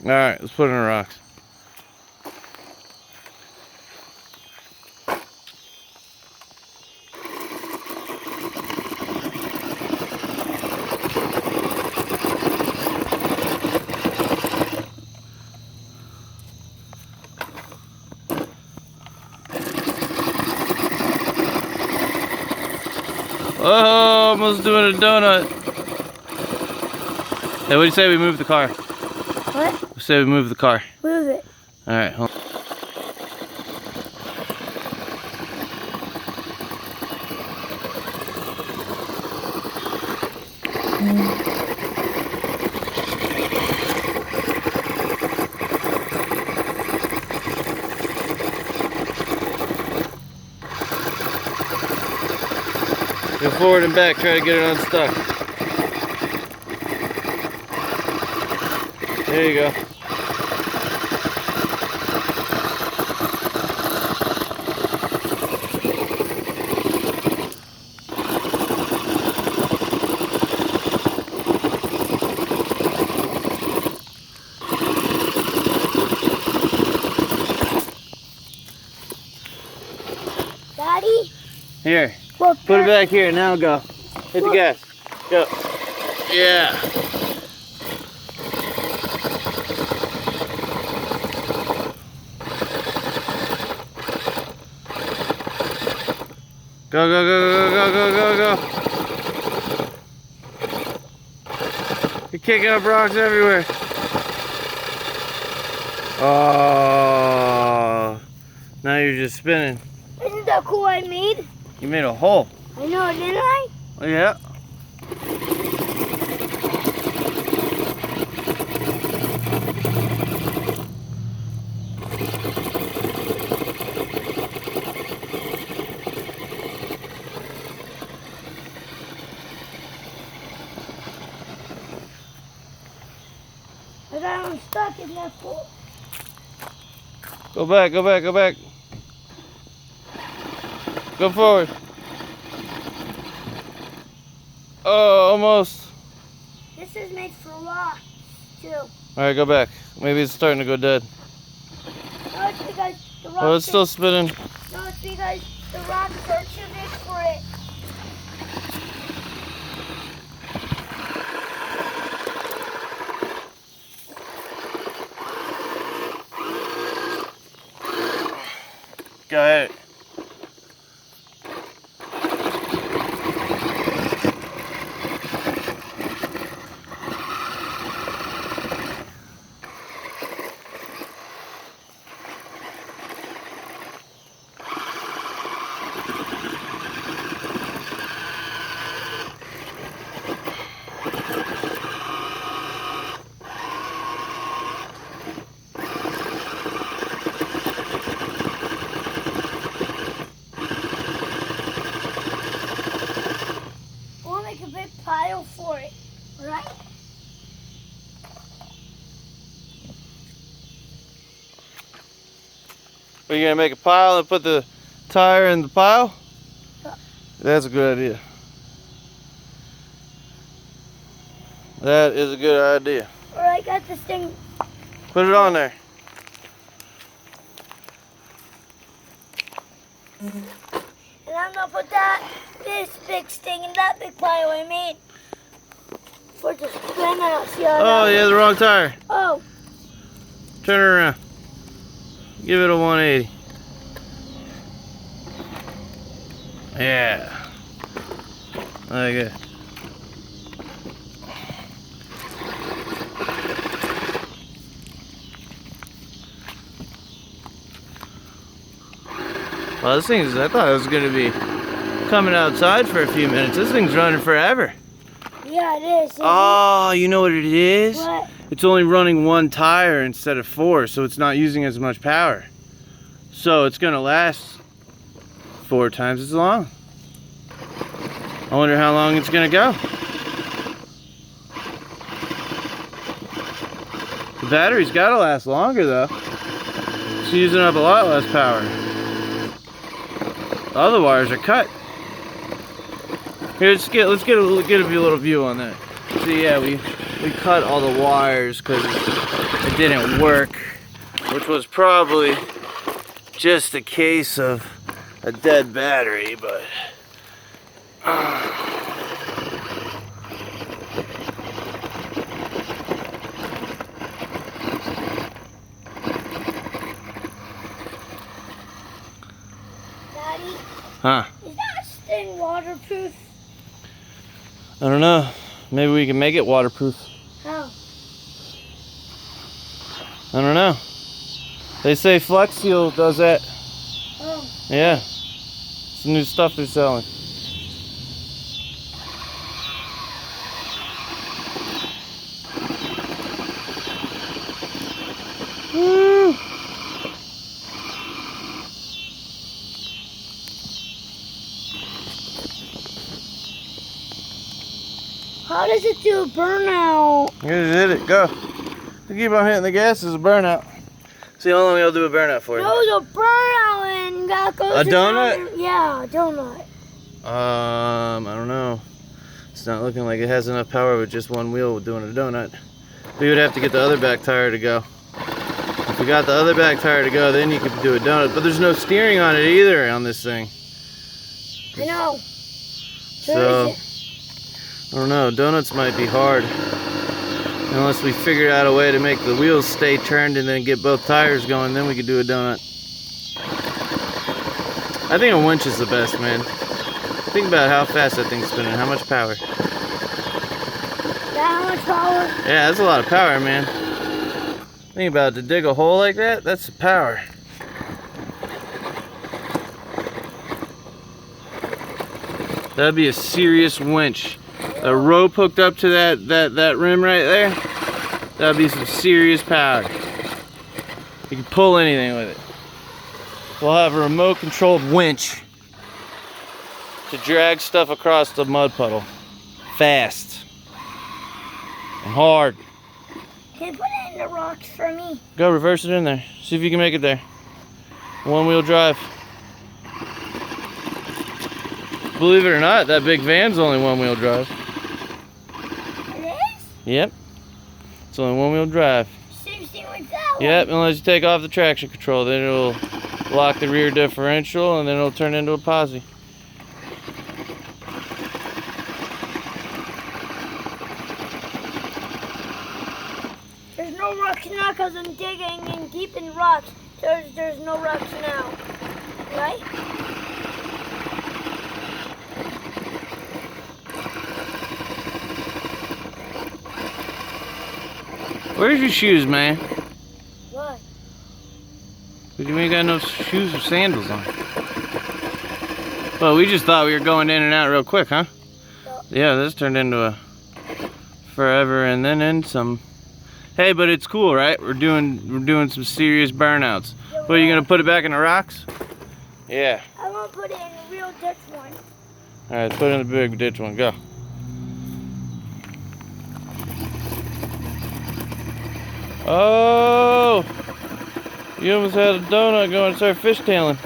Alright, let's put it in the rocks. Oh, almost doing a donut. Hey, what do you say we move the car? What? Say we move the car. Move it. Alright, hold on. Go forward and back, try to get it unstuck. There you go. Daddy? Here. Look, Put it back here, now go. Hit the gas. Go. Yeah. Go, go, go, go, go, go, go, go. You're kicking up rocks everywhere. Oh, now you're just spinning. Isn't that cool I made? You made a hole. I know, didn't I? Oh, yeah. I got them stuck, isn't that cool? Go back, go back, go back. Go forward. Oh, almost. This is made for rocks, too. Alright, go back. Maybe it's starting to go dead. No, it's because the rocks... Oh, it's still spinning. No, it's because the rocks are too big for it. Go ahead. We'll make a big pile for it, right? Are you gonna make a pile and put the tire in the pile? That's a good idea. That is a good idea. Or I got this thing. Put it on there. And I'm gonna put this big thing in that big pile I made. For just Burnouts, yeah. Oh, you had the wrong tire. Oh. Turn it around. Give it a 180. Yeah. Like it. Well, this thing's, I thought it was gonna be coming outside for a few minutes. This thing's running forever. Yeah, it is. Oh, you know what it is? What? It's only running one tire instead of 4, so it's not using as much power. So it's gonna last 4 times as long. I wonder how long it's gonna go. The battery's gotta last longer though. It's using up a lot less power. The other wires are cut. Here, let's get a little view on that. See, yeah, we cut all the wires because it didn't work, which was probably just a case of a dead battery, but Daddy, huh? is that thing waterproof? I don't know. Maybe we can make it waterproof. How? I don't know. They say Flex Seal does that. Oh. Yeah. It's new stuff they're selling. Woo! How does it do a burnout? You just hit it. Go. You keep on hitting the gas, it's a burnout. See how long it'll do a burnout for you. No, the burnout and that goes A donut? Yeah, a donut. I don't know. It's not looking like it has enough power with just one wheel doing a donut. We would have to get the other back tire to go. If we got the other back tire to go, then you could do a donut. But there's no steering on it either on this thing. I know. So, I don't know. Donuts might be hard. Unless we figured out a way to make the wheels stay turned and then get both tires going, then we could do a donut. I think a winch is the best, man. Think about how fast that thing's spinning, how much power. That much power? Yeah, that's a lot of power, man. Think about it, to dig a hole like that, that's the power. That'd be a serious winch. A rope hooked up to that rim right there, that'd be some serious power. You can pull anything with it. We'll have a remote controlled winch to drag stuff across the mud puddle. Fast. And hard. Can you put it in the rocks for me? Go reverse it in there. See if you can make it there. One wheel drive. Believe it or not, that big van's only one wheel drive. It is? Yep. It's only one wheel drive. Same thing with that one. Yep, unless you take off the traction control, then it'll lock the rear differential and then it'll turn into a posi. There's no rocks now because I'm digging and deep in rocks. There's no rocks now. Right? Where's your shoes, man? What? You ain't got no shoes or sandals on. Well, we just thought we were going in and out real quick, huh? Yeah, this turned into a forever and then some. Hey, but it's cool, right? We're doing some serious burnouts. What, are you gonna put it back in the rocks? Yeah. I want to put it in a real ditch one. All right, put it in the big ditch one. Go. Oh! You almost had a donut going and start fishtailing.